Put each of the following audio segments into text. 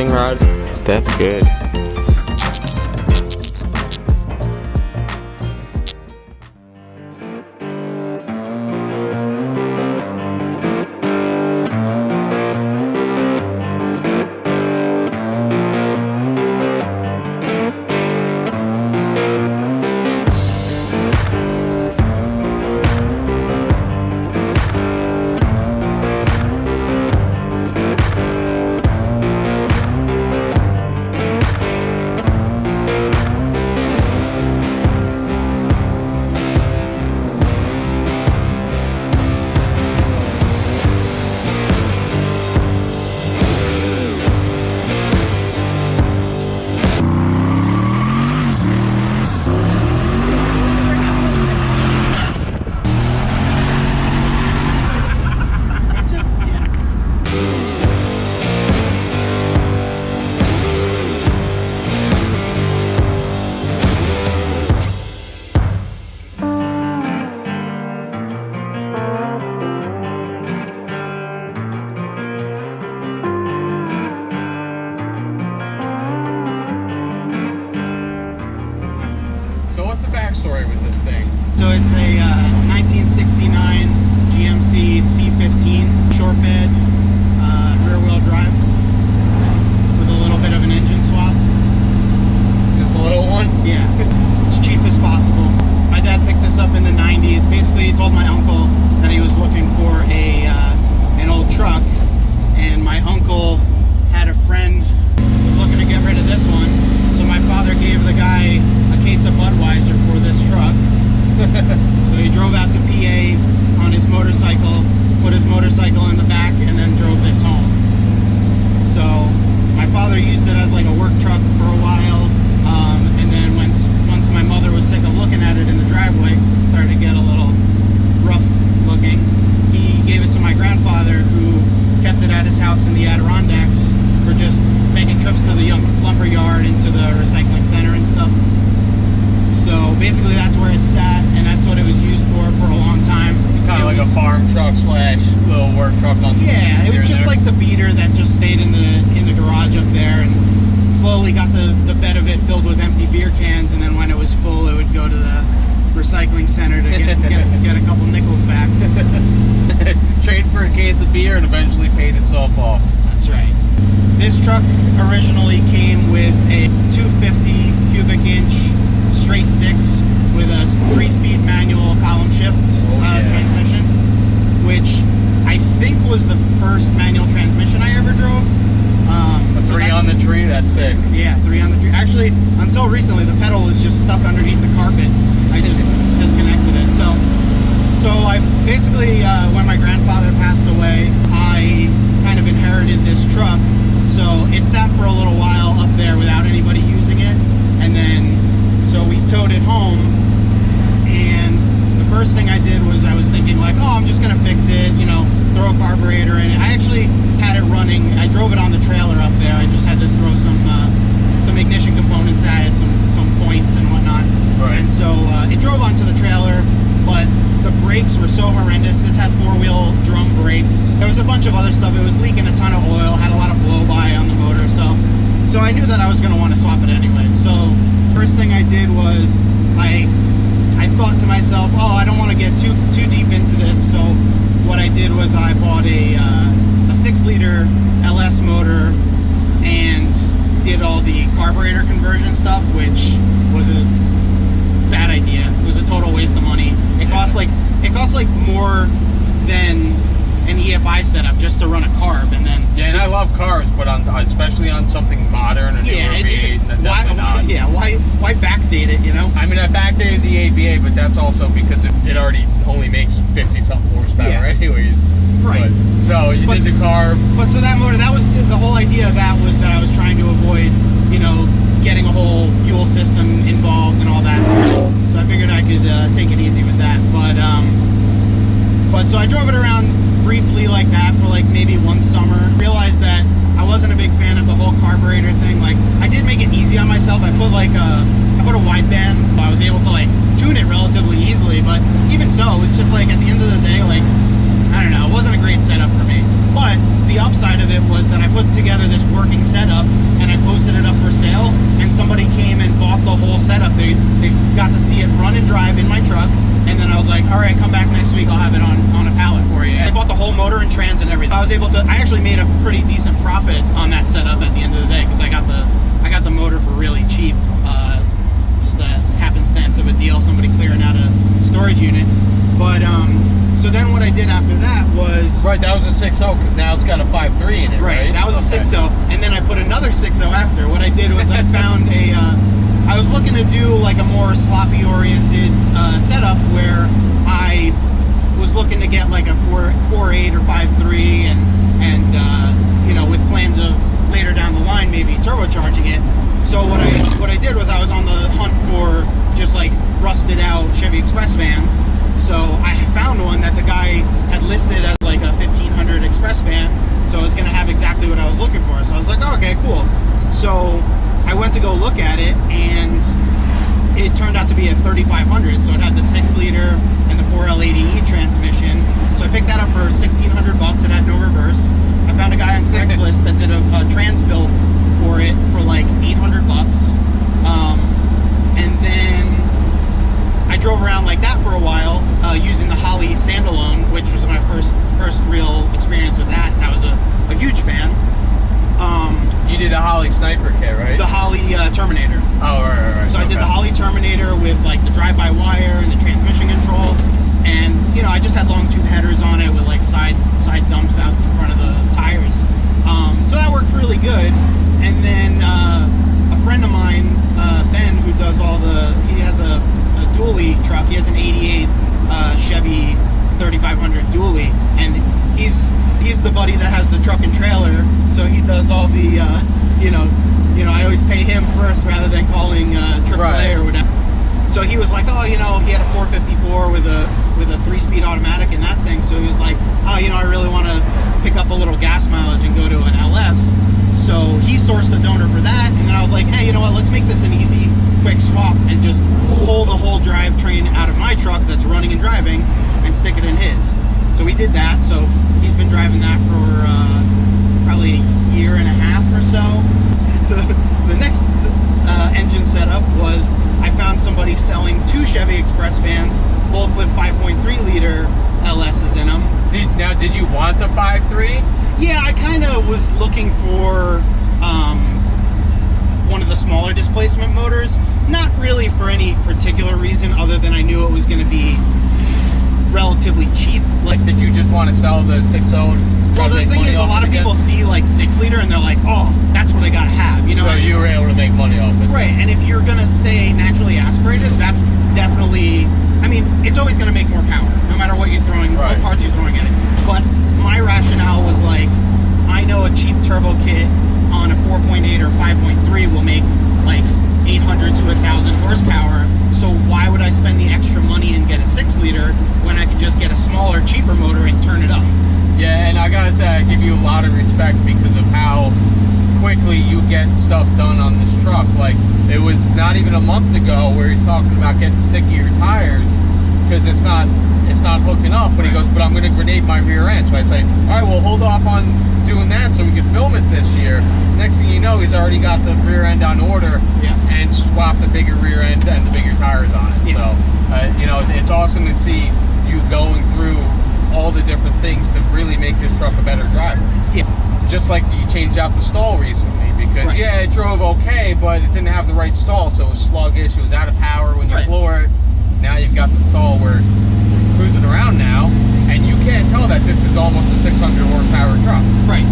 racing rod? That's good. Backstory with this thing. So it's a 1969 GMC c10 short bed rear wheel drive with a little bit of an engine swap. Just a little one? Yeah, as cheap as possible. My dad picked this up in the 90s. Basically, he told my uncle that he was looking for an old truck, and my uncle had a friend who was looking to get rid of this one. So my father gave the guy a case of Budweiser for this truck. So he drove out to PA on his motorcycle, put his motorcycle in the back, and then drove this home. So my father used it as like a work truck for a while, and then once my mother was sick of looking at it in the driveway because it started to get a little rough looking, he gave it to my grandfather, who kept it at his house in the Adirondacks for just making trips to the lumber yard, into the recycling center and stuff. So basically that's where it sat, and that's what it was used for a long time. So kind of like a farm truck slash little work truck on the Yeah, it was just like the beater that just stayed in the garage up there, and slowly got the bed of it filled with empty beer cans, and then when it was full it would go to the recycling center to get a couple nickels back. Trade for a case of beer and eventually paid itself off. That's right. This truck originally came with a 250 cubic inch straight six with a 3-speed manual column shift transmission, which I think was the first manual transmission I ever drove. A 3 on the tree, that's sick. Yeah, 3 on the tree. Actually, until recently, the pedal was just stuck underneath the carpet. I just disconnected it. So I basically, when my grandfather passed away, I kind of inherited this truck. So it sat for a little while up there without anybody using it, and then so we towed it home. And the first thing I did was I was thinking like, oh, I'm just gonna fix it, you know, throw a carburetor in it. I actually had it running. I drove it on the trailer up there. I just had to throw some ignition components at it, some points and whatnot. Right. And so it drove onto the trailer, but the brakes were so horrendous. This had 4-wheel drum brakes. There was a bunch of other stuff. It was leaking a ton of oil, had a lot of blow-by on the motor. So I knew that I was going to want to swap it anyway. So first thing I did was I thought to myself, oh, I don't want to get too deep into this. So what I did was I bought a 6-liter LS motor and did all the carburetor conversion stuff, which was a bad idea. It was a total waste of money. It costs like more than an EFI setup just to run a carb, and then and I love cars, but especially on something modern, a newer V8, definitely not. Yeah, why backdate it? You know. I mean, I backdated the ABA, but that's also because it already only makes 50-something horsepower, anyways. Right. But, so you did the carb. But so that motor, that was the whole idea of that, was that I was trying to avoid, you know, getting a whole fuel system involved and all that stuff. So I figured I could take it easy with that. But so I drove it around briefly like that for like maybe one summer. Realized that I wasn't a big fan of the whole carburetor thing. Like, I did make it easy on myself. I put a wideband. I was able to like tune it relatively easily, but even so, it was just like at the end of the day, like, I don't know, it wasn't a great setup for me. But the upside of it was that I put together this working setup the whole setup. They got to see it run and drive in my truck, and then I was like, all right, come back next week, I'll have it on a pallet for you. I bought the whole motor and trans and everything. I actually made a pretty decent profit on that setup at the end of the day, because I got the motor for really cheap. Just a happenstance of a deal, somebody clearing out a storage unit. But so then what I did after that was... Right, that was a 6.0, because now it's got a 5.3 in it, right? That was a 6.0, and then I put another 6.0 after. What I did was I found I was looking to do like a more sloppy oriented setup, where I was looking to get like a 4.8 or 5.3, and you know, with plans of later down the line maybe turbocharging it. So what I did was I was on the hunt for just like rusted out Chevy Express vans. So I found one that the guy had listed as like a 1500 Express van. So it was going to have exactly what I was looking for. So I was like, oh, okay, cool. So I went to go look at it, and it turned out to be a 3500. So it had the 6-liter and the 4L80E transmission. So I picked that up for $1,600. It had no reverse. I found a guy on Craigslist that did a trans build for it for like $800. And then I drove around like that for a while, using the Holley standalone, which was my first real experience with that. I was a huge fan. You did the Holley Sniper kit, right? The Holley Terminator. Oh, right. So I did the Holley Terminator with like the drive-by-wire and the transmission control, and you know, I just had long tube headers on it with like side dumps out in front of the tires. So that worked really good. And then a friend of mine, Ben, who does he has a dually truck. He has an '88 Chevy 3500 dually, and he's the buddy that has the truck and trailer. So he does all the you know, I always pay him first rather than calling AAA or whatever. So he was like, oh, you know, he had a 454 with a 3-speed automatic and that thing. So he was like, oh, you know, I really want to pick up a little gas mileage and go to an LS. So he sourced the donor for that, and then I was like, hey, you know what, let's make this an easy, quick swap and just pull the whole drivetrain out of my truck that's running and driving and stick it in his. So we did that. So he's been driving that for probably a year and a half or so. The next engine setup was I found somebody selling 2 Chevy Express vans, both with 5.3-liter LSs in them. Did you want the 5.3? Yeah, I kind of was looking for one of the smaller displacement motors. Not really for any particular reason other than I knew it was going to be relatively cheap. Like, did you just want to sell the 6.0? Well, the thing is, a lot of people see like 6-liter and they're like, oh, that's what I gotta have. You know, so you were able to make money off it. Right, and if you're gonna stay naturally aspirated, that's definitely, I mean, it's always gonna make more power, no matter what you're throwing, what parts you're throwing at it. But my rationale was like, I know a cheap turbo kit on a 4.8 or 5.3 will make like 800 to 1,000 horsepower. So why would I spend the extra money and get a 6-liter when I could just get a smaller, cheaper motor and turn it up? Yeah, and I gotta say, I give you a lot of respect because of how quickly you get stuff done on this truck. Like, it was not even a month ago where he's talking about getting stickier tires because it's not hooking up. But he goes, but I'm going to grenade my rear end. So I say, all right, well, hold off on doing that so we can film it this year. Next thing you know, he's already got the rear end on order and swapped the bigger rear end and the bigger tires on it. So, you know, it's awesome to see you going through all the different things to really make this truck a better driver. Yeah. Just like you changed out the stall recently because it drove okay, but it didn't have the right stall, so it was sluggish, it was out of power when you floor it. Now you've got the stall where you're cruising around now, and you can't tell that this is almost a 600 horsepower truck. Right.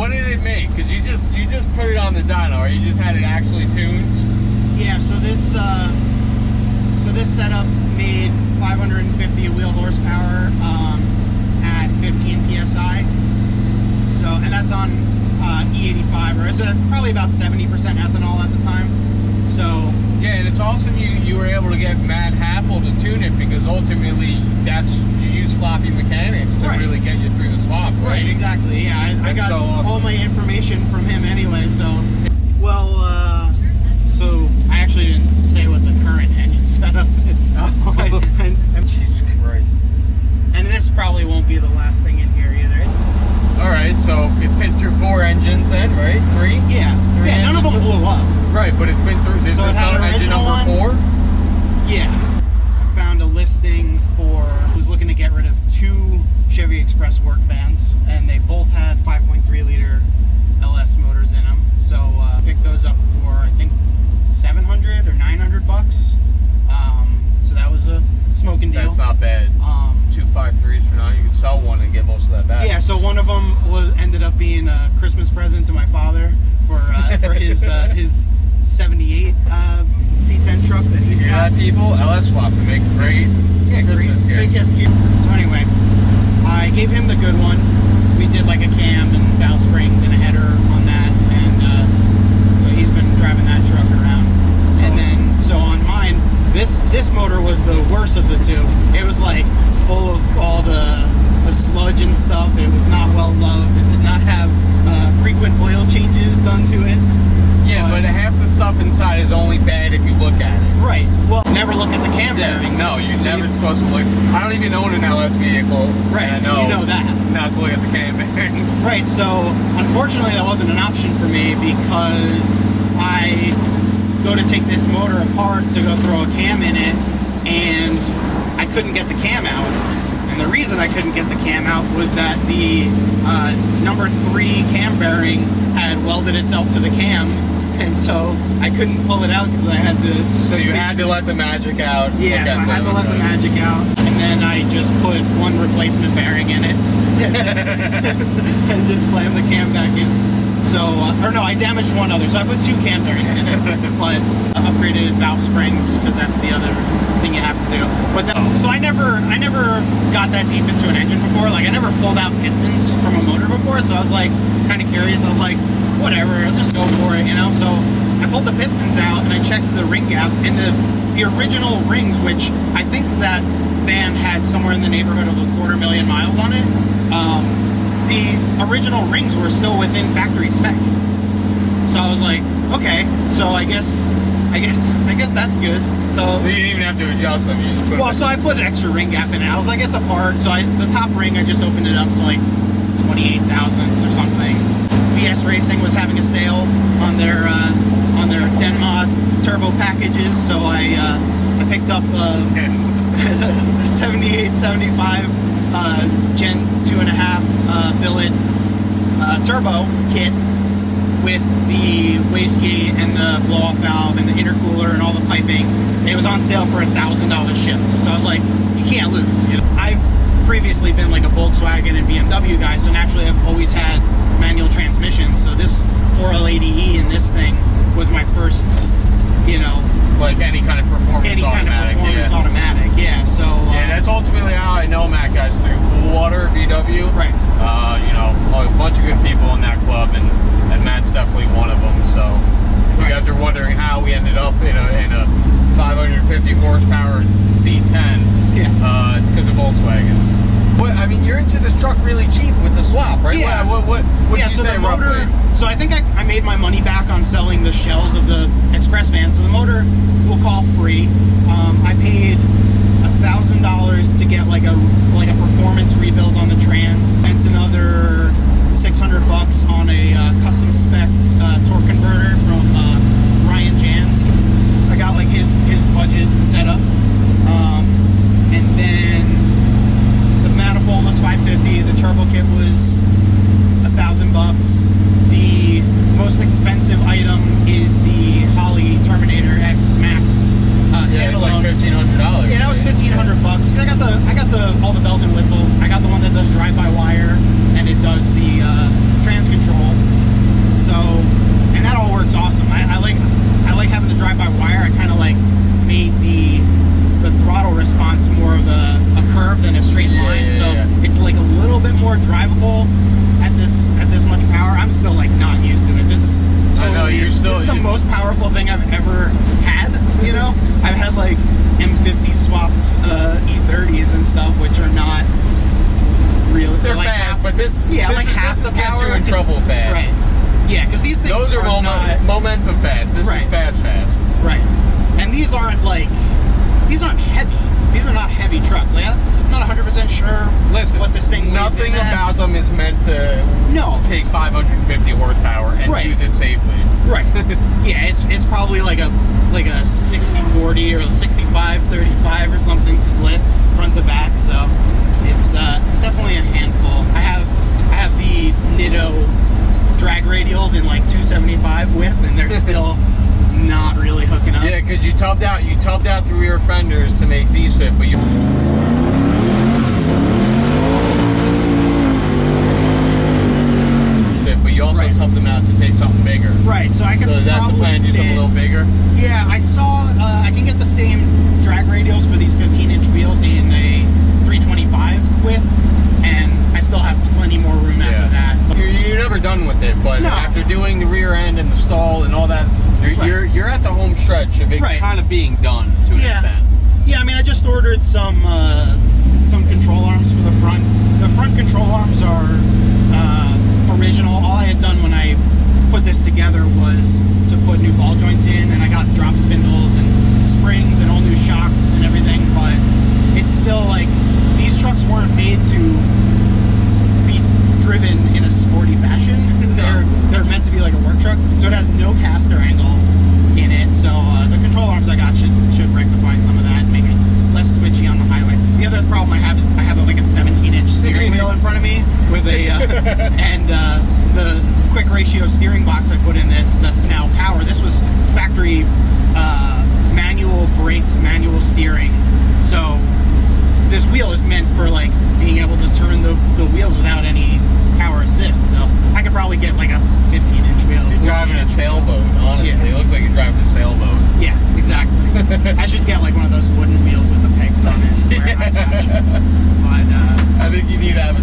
what did it make? Because you just put it on the dyno, or you just had it actually tuned? Yeah. So this setup made 550 wheel horsepower at 15 psi. So, and that's on E85, or is it probably about 70% ethanol at the time. So yeah, and it's awesome you were able to get Matt Happel to tune it, because ultimately you use sloppy mechanics to really get you through the swap, right? Right, exactly. Yeah, I got so awesome. all my information from him anyway. So, well, so I actually didn't say what the current engine setup is. Jesus Christ. And this probably won't be the last thing in here either. All right, so it's been through 4 engines then, right? 3? Yeah. Three Yeah, none of them blew up. Right, but it's been through. This So it is had not an engine original number 4? Yeah. I found a listing was looking to get rid of 2 Chevy Express work vans, and they both had 5.3 liter LS motors in them. So picked those up for, I think, 700 or 900 bucks. So that was a smoking deal. That's not bad. 2 5.3s for now. You can sell one and get most of that back. Yeah, so one of them ended up being a Christmas present to my father for his 78 C10 truck that he's got. People, LS swaps would make great Christmas gifts. So anyway, I gave him the good one. We did like a cam and valve springs and a header on that, and so he's been driving that truck around. And then, so on mine, this motor was the worst of the 2. It was like full of all the sludge and stuff. It was not well loved. It did not have frequent oil changes done to it. Yeah, but half the stuff inside is only bad if you look at it. Right. Well, never look at the cam bearings. No, you're never supposed to look. I don't even own an LS vehicle. Right. And I You know that. not to look at the cam bearings. Right. So unfortunately, that wasn't an option for me, because I go to take this motor apart to go throw a cam in it, and I couldn't get the cam out. And the reason I couldn't get the cam out was that the number 3 cam bearing had welded itself to the cam, and so I couldn't pull it out because I had to. So you had to let the magic out. Yeah, so I had to let the magic out, and then I just put one replacement bearing in it, and just slammed the cam back in. So, or no, I damaged one other. So I put 2 cam bearings in it, but upgraded valve springs, because that's the other thing you have to do. But so I never got that deep into an engine before. Like, I never pulled out pistons from a motor before, so I was like kind of curious. I was like, whatever, I'll just go for it, you know. So I pulled the pistons out and I checked the ring gap, and the original rings, which I think that van had somewhere in the neighborhood of 250,000 miles on it. The original rings were still within factory spec. So I was like, okay, so I guess that's good. So you didn't even have to adjust them. You just put. Well, so I put an extra ring gap in it. I was like, it's apart. So the top ring, I just opened it up to like 28 thousandths or something. VS Racing was having a sale on their Denma turbo packages, so I picked up a 78, 75 Gen 2.5 billet turbo kit with the wastegate and the blow-off valve and the intercooler and all the piping. It was on sale for $1,000 shipped. So I was like, you can't lose. You know? I've previously been like a Volkswagen and BMW guy, so naturally I've always had manual transmissions. So this 4L80E in this thing was my first, you know, like any kind of performance automatic. Yeah. So yeah, that's ultimately how I know Matt guys, through Cool Water VW. Right. You know, a bunch of good people in that club, and Matt's definitely one of them. So if you guys are wondering how we ended up in a 550 horsepower C10, yeah, it's because of Volkswagens. What, I mean, you're into this truck really cheap with the swap, right? Yeah. What yeah, do you so say the motor, roughly? So I think I made my money back on selling the shells of the Express van. So the motor we'll call free. I paid $1,000 to get like a performance rebuild on the trans. Spent another $600 on a custom spec torque converter from Ryan Jans. I got like his budget set up, and then the manifold was $550. The turbo kit was $1,000. The most expensive item is the Holley Terminator X Max standalone. Like $1,500. Yeah, that was $1,500. I got all the bells and whistles. I got the one that does drive-by-wire, and it does the trans control. more drivable at this much power. I'm still like not used to it. This is totally, I know, this is the most powerful thing I've ever had. You know, I've had like M50 swapped E30s and stuff, which are not really. They're like fast, but this like half this the gets power you in trouble fast. Right. Yeah, because these things Those are not momentum fast. This Right. is fast. right, and these aren't heavy. These are not heavy trucks. Like, I'm not 100% sure Listen, what this thing weighs nothing in at. about them is meant to take 550 horsepower and Right. use it safely. Right. Yeah, it's probably like a 60-40 or 65-35 or something split front to back. So it's definitely a handful. I have the Nitto drag radials in like 275 width, and they're still not really hooking up. Yeah, because you tubbed out the rear fenders to make these fit, but you. But you also tubbed them out to take something bigger. Right. So I could. So that's the plan. Do something a little bigger. Yeah, I saw. I can get the same drag radials for these 15-inch wheels in a 325 width, and I still have plenty more room after that. You're never done with it, but after doing the rear end and the stall and all that, you're at the home stretch of it kind of being done to an extent. Yeah, I mean, I just ordered some control arms for the front. The front control arms are original. All I had done when I put this together was to put new ball joints in, and I got drop spindles and springs and all new shocks and everything, but it's still like, these trucks weren't made to be driven in a sporty fashion. They're meant to be like a work truck, so it has no caster angle in it. So the control arms I got should rectify some of that and make it less twitchy on the highway. The other problem I have is I have like a 17-inch steering wheel in front of me with a and the quick ratio steering box I put in this that's now power. This was factory manual brakes, manual steering. So this wheel is meant for like being able to turn the wheels without any power assist. So I could probably get like a 15-inch wheel. You're driving a sailboat, honestly. It looks like you're driving a sailboat. Yeah, exactly. I should get like one of those wooden wheels with the pegs on it. But I think you need to have a